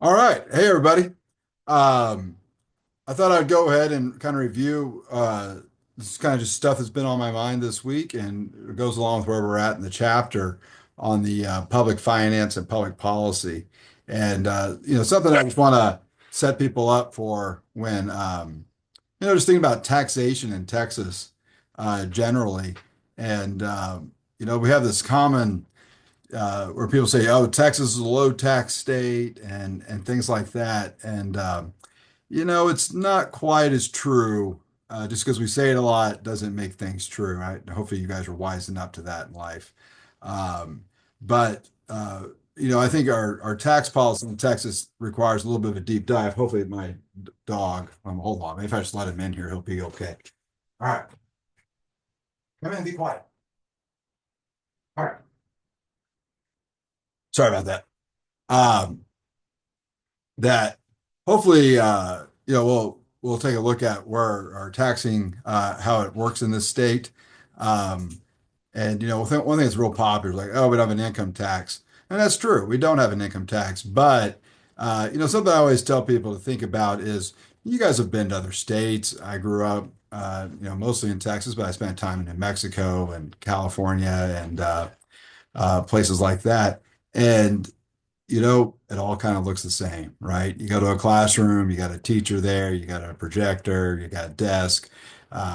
All right. Hey, everybody. Um, I thought I'd go ahead and kind of review this is kind of just stuff that's been on my mind this week, and it goes along with where we're at in the chapter on the public finance and public policy. And something I just want to set people up for when just thinking about taxation in Texas generally. And we have this common where people say, "Oh, Texas is a low tax state," and things like that. And it's not quite as true. Just because we say it a lot doesn't make things true, right? Hopefully, you guys are wising up to that in life. Um, but I think our tax policy in Texas requires a little bit of a deep dive. Hopefully, my dog. Hold on, maybe if I just let him in here, he'll be okay. All right, come in, and be quiet. All right. Sorry about that. Um, that hopefully we'll take a look at where our taxing how it works in this state. Um, and one thing that's real popular is like, oh, we don't have an income tax, and that's true. We don't have an income tax, but something I always tell people to think about is you guys have been to other states. I grew up mostly in Texas, but I spent time in New Mexico and California and places like that. And it all kind of looks the same, right? You go to a classroom, you got a teacher there, you got a projector, you got a desk.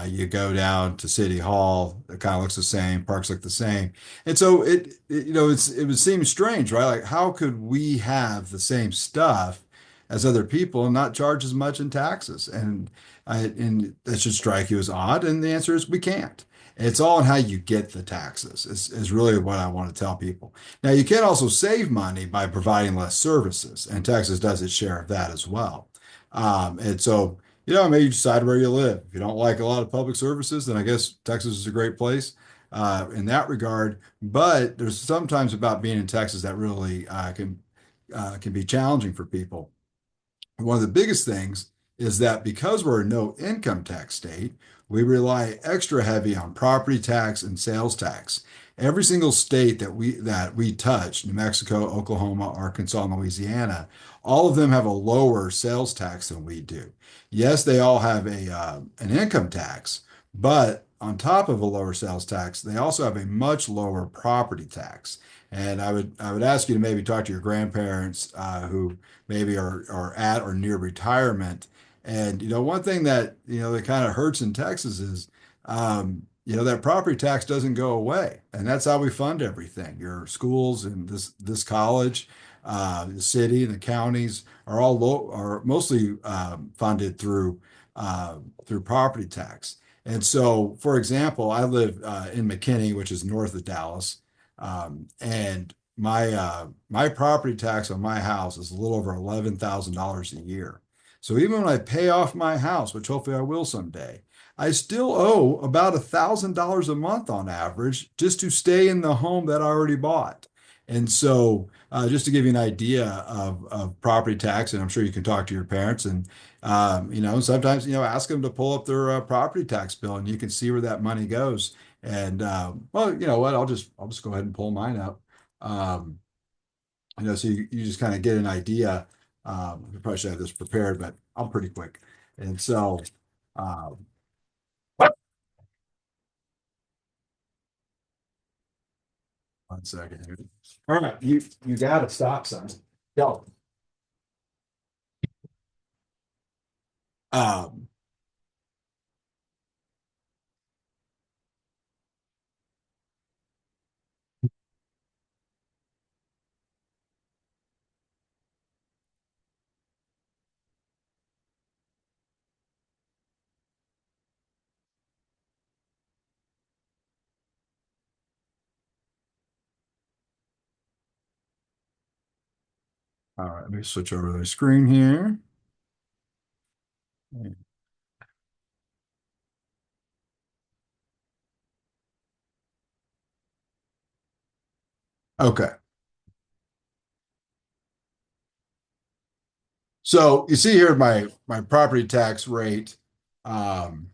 You go down to City Hall, it kind of looks the same, parks look the same. And so it would seem strange, right? Like, how could we have the same stuff as other people and not charge as much in taxes? And that should strike you as odd. And the answer is we can't. It's all in how you get the taxes, is really what I want to tell people. Now, you can also save money by providing less services, and Texas does its share of that as well. And so, maybe you decide where you live. If you don't like a lot of public services, then I guess Texas is a great place in that regard. But there's sometimes about being in Texas that really can be challenging for people. One of the biggest things is that because we're a no income tax state, we rely extra heavy on property tax and sales tax. Every single state that we touch, New Mexico, Oklahoma, Arkansas, and Louisiana, all of them have a lower sales tax than we do. Yes, they all have a an income tax, but on top of a lower sales tax, they also have a much lower property tax. And I would ask you to maybe talk to your grandparents who maybe are at or near retirement. And one thing that kind of hurts in Texas is that property tax doesn't go away, and that's how we fund everything. Your schools and this college, the city and the counties are mostly funded through property tax. And so, for example, I live in McKinney, which is north of Dallas, and my property tax on my house is a little over $11,000 a year. So even when I pay off my house, which hopefully I will someday, I still owe about $1,000 a month on average just to stay in the home that I already bought. And so, just to give you an idea of property tax, and I'm sure you can talk to your parents and sometimes ask them to pull up their property tax bill, and you can see where that money goes. And well, you know what? I'll just go ahead and pull mine up. Um, so you just kind of get an idea. I probably should have this prepared, but I'm pretty quick. And so, um, one second here. All right, you got to stop, son. Go. Um, all right, let me switch over the screen here. Okay, so you see here my property tax rate. Um,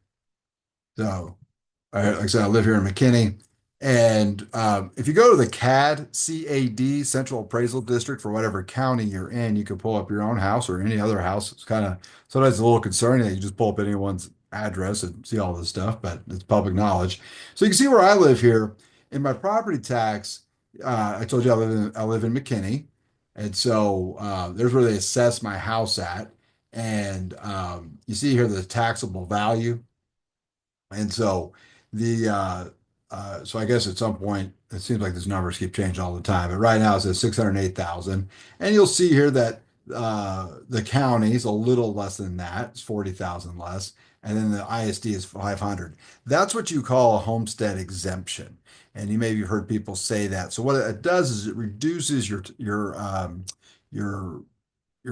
so like I said, I live here in McKinney. And if you go to the CAD, Central Appraisal District for whatever county you're in, you can pull up your own house or any other house. It's kind of sometimes a little concerning that you just pull up anyone's address and see all this stuff, but it's public knowledge. So you can see where I live here in my property tax. I told you I live in McKinney, and so there's where they assess my house at. And you see here the taxable value. And so the so I guess at some point it seems like these numbers keep changing all the time. But right now it says 608,000. And you'll see here that the county is a little less than that. It's 40,000 less. And then the ISD is 500. That's what you call a homestead exemption. And you maybe heard people say that. So what it does is it reduces your your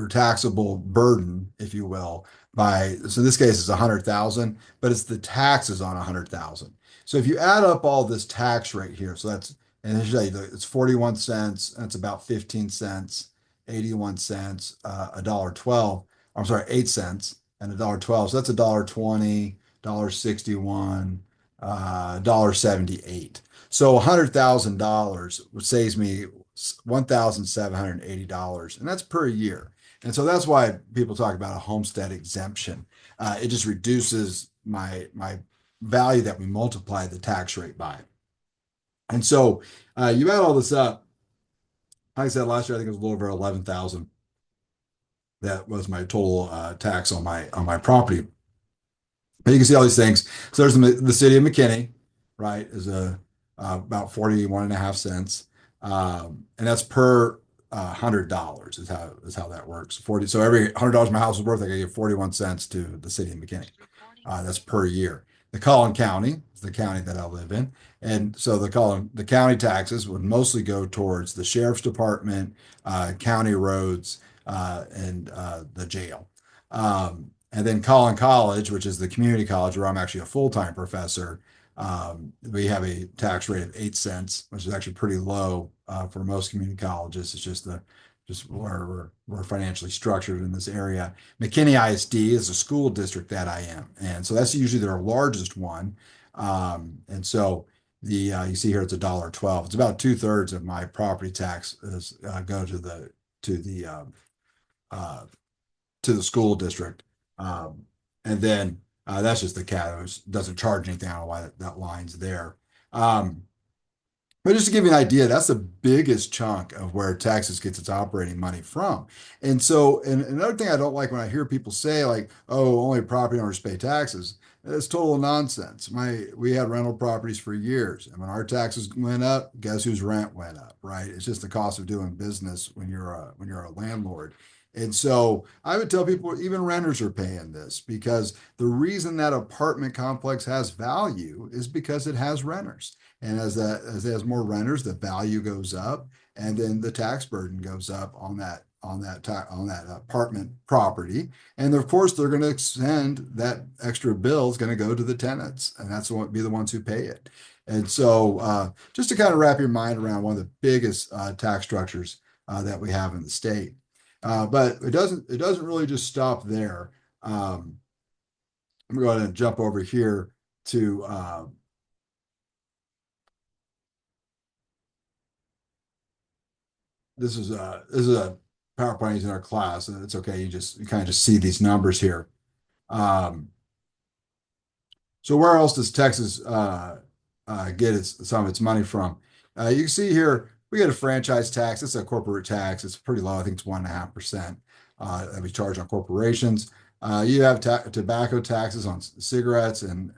taxable burden, if you will, by, so in this case it's 100,000, but it's the taxes on 100,000. So if you add up all this tax rate here, so that's, and it's 41 cents, that's about 15 cents, 81 cents, a dollar 12, I'm sorry, 8 cents and a dollar 12. So that's a dollar 20, dollar 61, dollar 78. So $100,000 saves me $1,780, and that's per year. And so that's why people talk about a homestead exemption. It just reduces my value that we multiply the tax rate by. And so you add all this up. Like I said last year, I think it was a little over 11,000. That was my total tax on my property. And you can see all these things. So there's the city of McKinney, right, is about 41 and a half cents. And that's per $100 is how that works. 40. So every $100 my house is worth, I give 41 cents to the city of McKinney. That's per year. The Collin County is the county that I live in. And so the county taxes would mostly go towards the sheriff's department, county roads, and the jail. And then Collin College, which is the community college where I'm actually a full-time professor, we have a tax rate of 8 cents, which is actually pretty low for most community colleges. It's just where we're financially structured in this area. McKinney ISD is a school district that I am, and so that's usually their largest one. And so you see here it's a dollar 12. It's about two-thirds of my property tax go to the uh, to the school district. Um, and then that's just the cat. It doesn't charge anything. I don't know why that line's there. Um, but just to give you an idea, that's the biggest chunk of where Texas gets its operating money from. And so, and another thing I don't like when I hear people say like, "Oh, only property owners pay taxes." That's total nonsense. We had rental properties for years, and when our taxes went up, guess whose rent went up, right? It's just the cost of doing business when you're a landlord. And so I would tell people even renters are paying this because the reason that apartment complex has value is because it has renters. And as it has more renters, the value goes up, and then the tax burden goes up on that apartment property. And of course, they're going to extend that extra bill is going to go to the tenants, and that's what be the ones who pay it. And so, just to kind of wrap your mind around one of the biggest tax structures that we have in the state, but it doesn't really just stop there. I'm going to go ahead and jump over here to this is a PowerPoint using our class, and it's okay. You kind of just see these numbers here. Um, so where else does Texas get some of its money from? You can see here we get a franchise tax. It's a corporate tax. It's pretty low. I think it's 1.5% that we charge on corporations. You have tobacco taxes on cigarettes and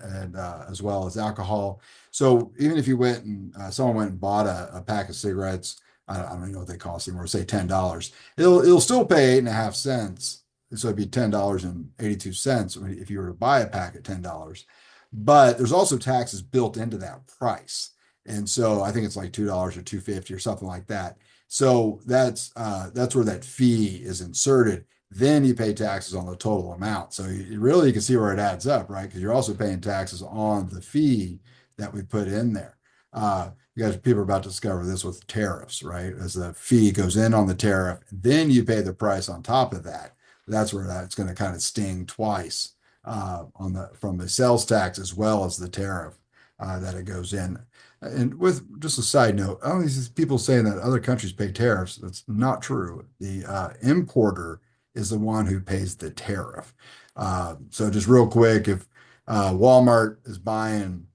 as well as alcohol. So even if you went and someone went and bought a pack of cigarettes, I don't even know what they cost anymore, say $10, it'll still pay 8.5 cents. So it'd be $10.82 if you were to buy a pack at $10. But there's also taxes built into that price. And so I think it's like $2 or 2.50 or something like that. So that's where that fee is inserted. Then you pay taxes on the total amount. So you can see where it adds up, right? Because you're also paying taxes on the fee that we put in there. You guys, people are about to discover this with tariffs, right? As the fee goes in on the tariff, then you pay the price on top of that. That's where that's going to kind of sting twice from the sales tax as well as the tariff that it goes in. And with just a side note, all these people saying that other countries pay tariffs, that's not true. The importer is the one who pays the tariff. So just real quick, if Walmart is buying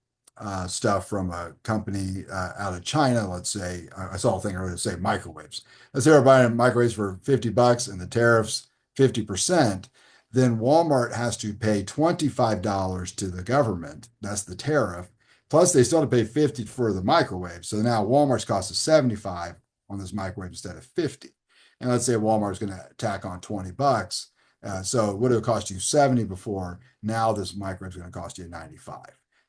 stuff from a company out of China, let's say, I saw a thing earlier say microwaves. Let's say they're buying microwaves for $50 and the tariff's 50%, then Walmart has to pay $25 to the government. That's the tariff. Plus, they still have to pay 50 for the microwave. So now Walmart's cost is 75 on this microwave instead of 50. And let's say Walmart's going to tack on $20. So what it cost you 70 before? Now this microwave is going to cost you 95.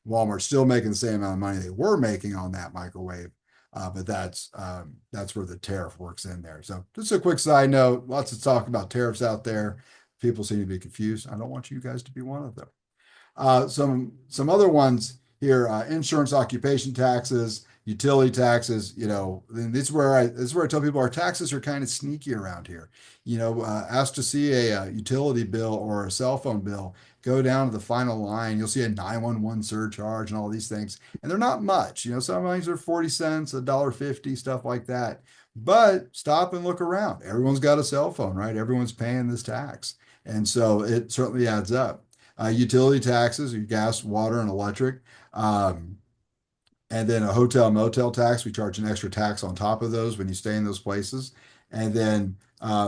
Walmart's still making the same amount of money they were making on that microwave, but that's where the tariff works in there. So just a quick side note, lots of talk about tariffs out there. People seem to be confused. I don't want you guys to be one of them. Some other ones here: insurance, occupation taxes, utility taxes. And this is where I tell people our taxes are kind of sneaky around here. Ask to see a utility bill or a cell phone bill. Go down to the final line. You'll see a 911 surcharge and all these things, and they're not much. Some things are 40 cents, $1.50, stuff like that. But stop and look around. Everyone's got a cell phone, right? Everyone's paying this tax. And so it certainly adds up. Utility taxes, your gas, water, and electric. Um, and then a hotel motel tax. We charge an extra tax on top of those when you stay in those places. And then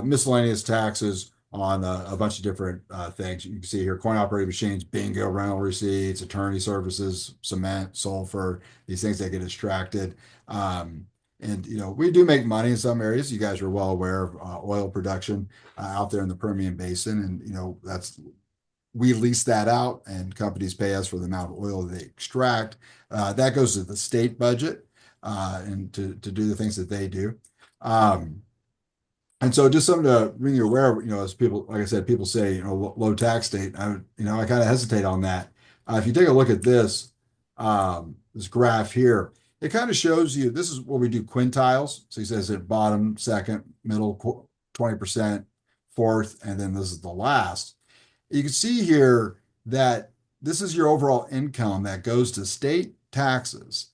miscellaneous taxes on a bunch of different things. You can see here coin operating machines, bingo, rental receipts, attorney services, cement, sulfur, these things that get extracted. And we do make money in some areas. You guys are well aware of oil production out there in the Permian Basin, and that's we lease that out and companies pay us for the amount of oil they extract. That goes to the state budget and to do the things that they do. Um, and so just something to bring you aware of, as people, like I said, people say, low tax state. I kind of hesitate on that. If you take a look at this graph here, it kind of shows you, this is what we do quintiles. So he says at bottom, second, middle, 20%, fourth, and then this is the last. You can see here that this is your overall income that goes to state taxes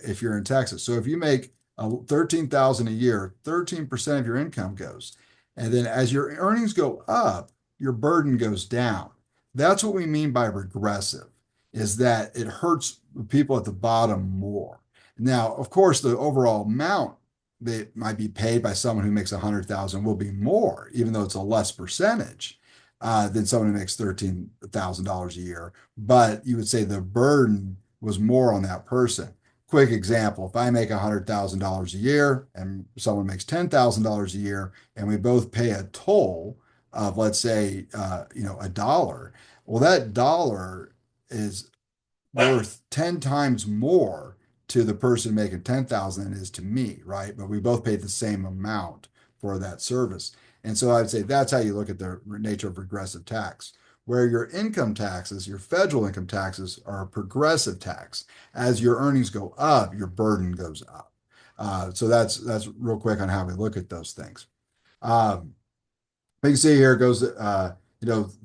if you're in Texas. So if you make 13,000 a year, 13% of your income goes. And then as your earnings go up, your burden goes down. That's what we mean by regressive, is that it hurts the people at the bottom more. Now, of course, the overall amount that might be paid by someone who makes 100,000 will be more, even though it's a less percentage than someone who makes $13,000 a year. But you would say the burden was more on that person. Quick example, if I make $100,000 a year and someone makes $10,000 a year and we both pay a toll of, let's say, a dollar, well, that dollar is worth 10 times more to the person making 10,000 than it is to me, right? But we both paid the same amount for that service. And so I'd say that's how you look at the nature of regressive tax, where your income taxes, your federal income taxes, are a progressive tax. As your earnings go up, your burden goes up. So that's real quick on how we look at those things. Um, you can see here it goes,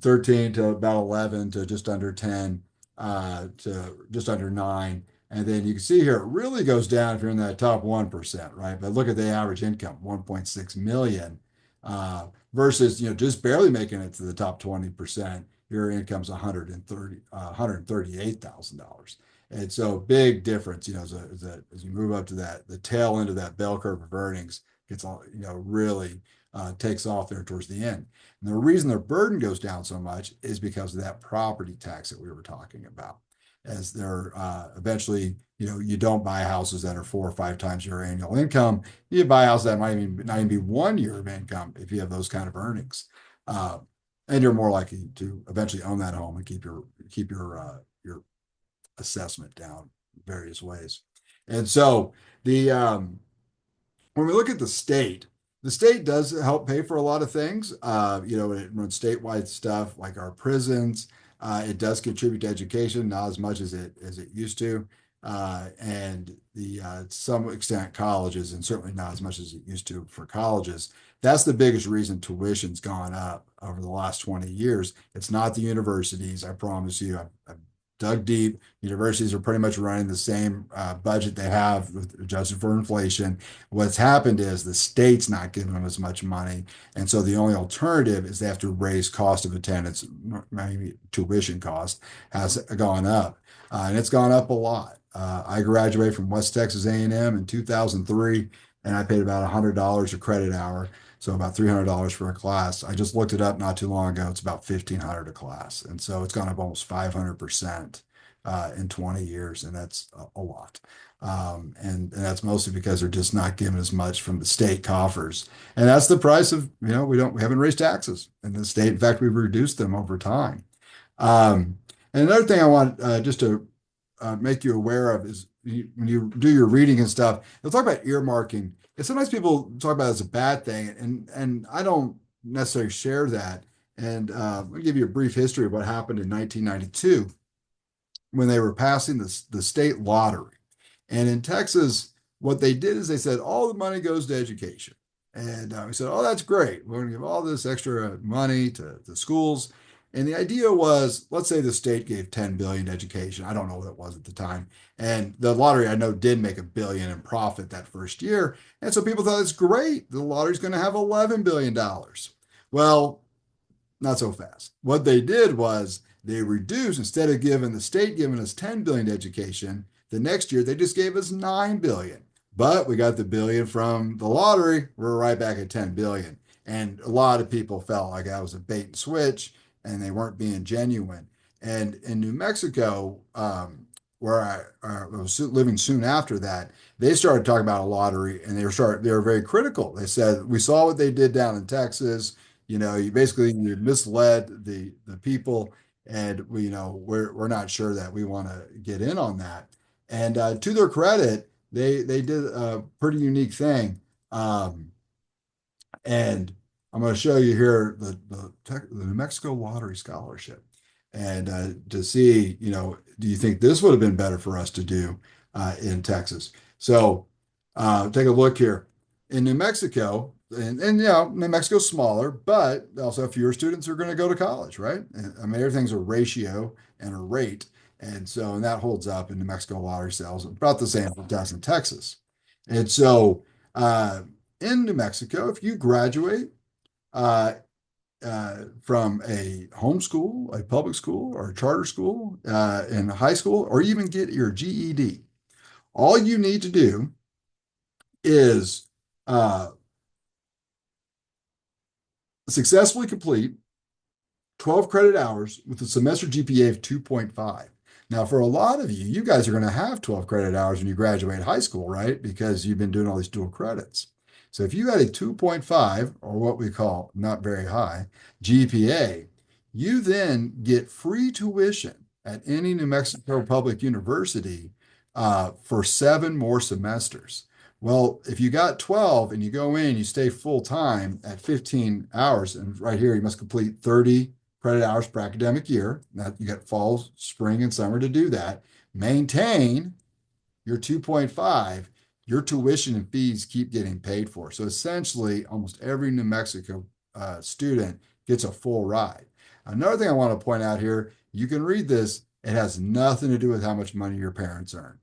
13 to about 11 to just under 10 to just under 9. And then you can see here it really goes down if you're in that top 1%, right? But look at the average income, 1.6 million versus, just barely making it to the top 20%. Your income's $138,000. And so big difference, as you move up to the tail end of that bell curve of earnings gets all, really takes off there towards the end. And the reason their burden goes down so much is because of that property tax that we were talking about. As they're eventually, you don't buy houses that are 4 or 5 times your annual income. You buy a house that might not even be 1 year of income if you have those kind of earnings, and you're more likely to eventually own that home and keep your assessment down various ways. And so when we look at the state does help pay for a lot of things. It runs statewide stuff like our prisons. It does contribute to education, not as much as it used to, and to some extent colleges, and certainly not as much as it used to for colleges. That's the biggest reason tuition's gone up over the last 20 years. It's not the universities, I promise you. I've dug deep. Universities are pretty much running the same budget they have adjusted for inflation. What's happened is the state's not giving them as much money. And so the only alternative is they have to raise cost of attendance, maybe tuition cost has gone up. And it's gone up a lot. I graduated from West Texas A&M in 2003, and I paid about $100 a credit hour. So about $300 for a class. I just looked it up not too long ago. It's about $1,500 a class. And so it's gone up almost 500% in 20 years. And that's a lot. And that's mostly because they're just not giving as much from the state coffers. And that's the price of, we haven't raised taxes in the state. In fact, we've reduced them over time. And another thing I want just to make you aware of is when you do your reading and stuff, they'll talk about earmarking. And sometimes people talk about it as a bad thing, and I don't necessarily share that. And I'll give you a brief history of what happened in 1992 when they were passing the state lottery. And in Texas, what they did is they said all the money goes to education. And we said, oh, that's great. We're going to give all this extra money to the schools. And the idea was, let's say the state gave 10 billion to education. I don't know what it was at the time. And the lottery, I know, did make $1 billion in profit that first year. And so people thought it's great. The lottery's going to have $11 billion. Well, not so fast. What they did was they reduced, instead of giving the state giving us 10 billion to education, the next year they just gave us 9 billion. But we got the billion from the lottery. We're right back at 10 billion. And a lot of people felt like that was a bait and switch and they weren't being genuine. And in New Mexico, where I was living soon after that, they started talking about a lottery and they were very critical. They said, we saw what they did down in Texas. You misled the people, and we're not sure that we want to get in on that. And to their credit, they did a pretty unique thing. And I'm going to show you here the New Mexico Lottery Scholarship, and to see, do you think this would have been better for us to do in Texas? So take a look here in New Mexico, and New Mexico's smaller, but they also have fewer students who are going to go to college, right? And, I mean, everything's a ratio and a rate, and that holds up in New Mexico lottery sales about the same as it does in Texas. And so uh, in New Mexico, if you graduate uh, from a homeschool, a public school, or a charter school in high school, or even get your GED, all you need to do is uh, successfully complete 12 credit hours with a semester GPA of 2.5. Now, for a lot of you, you guys are going to have 12 credit hours when you graduate high school, right? Because you've been doing all these dual credits. So if you had a 2.5, or what we call not very high, GPA, you then get free tuition at any New Mexico public university for 7 more semesters. Well, if you got 12 and you go in, you stay full time at 15 hours, and right here, you must complete 30 credit hours per academic year. That you got fall, spring, and summer to do that. Maintain your 2.5, your tuition and fees keep getting paid for. So essentially, almost every New Mexico student gets a full ride. Another thing I want to point out here, you can read this, it has nothing to do with how much money your parents earn,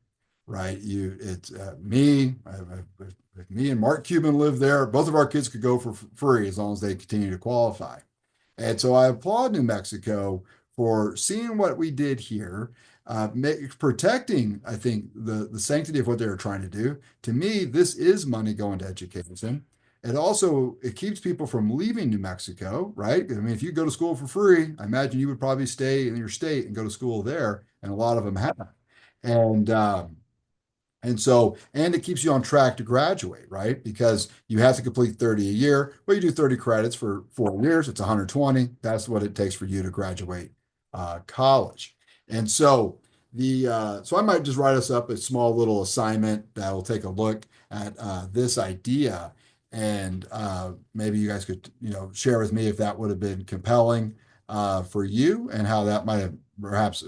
right? It's if me and Mark Cuban live there, both of our kids could go for free as long as they continue to qualify. And so I applaud New Mexico for seeing what we did here, protecting, I think, the sanctity of what they were trying to do. To me, this is money going to education. It keeps people from leaving New Mexico, right? I mean, if you go to school for free, I imagine you would probably stay in your state and go to school there, and a lot of them have. And and it keeps you on track to graduate, right? Because you have to complete 30 a year. Well, you do 30 credits for 4 years, it's 120. That's what it takes for you to graduate college. And so so I might just write us up a small little assignment that will take a look at this idea. And maybe you guys could, share with me if that would have been compelling for you and how that might have perhaps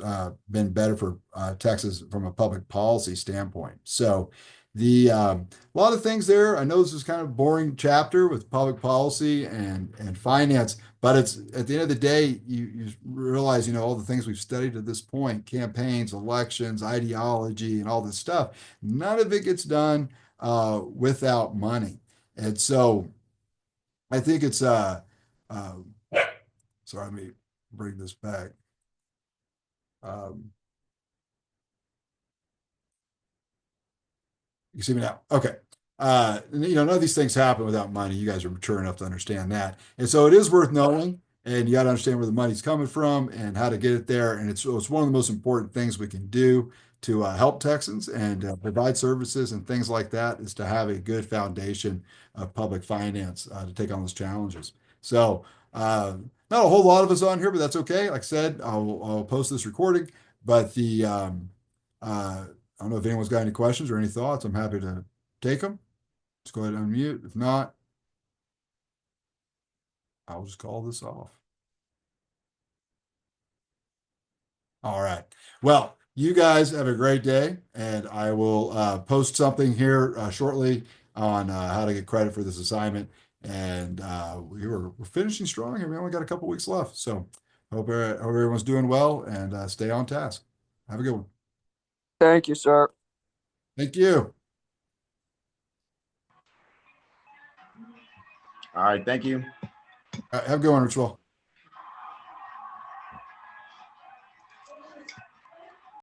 been better for Texas from a public policy standpoint. So A lot of things there. I know this is kind of a boring chapter with public policy and finance, but it's at the end of the day, you realize, all the things we've studied at this point, campaigns, elections, ideology, and all this stuff. None of it gets done without money. And so I think it's uh, sorry, let me bring this back. Um, You see me now? Okay. None of these things happen without money. You guys are mature enough to understand that. And so it is worth knowing, and you got to understand where the money's coming from and how to get it there. And it's one of the most important things we can do to help Texans and provide services and things like that is to have a good foundation of public finance to take on those challenges. So, not a whole lot of us on here, but that's okay. Like I said, I'll post this recording, but uh, I don't know if anyone's got any questions or any thoughts. I'm happy to take them. Let's go ahead and unmute. If not, I'll just call this off. All right. Well, you guys have a great day, and I will post something here shortly on how to get credit for this assignment. And we're finishing strong here. We only got a couple weeks left, so hope everyone's doing well and stay on task. Have a good one. Thank you, sir. Thank you. All right, thank you. Have a good one, Richwell.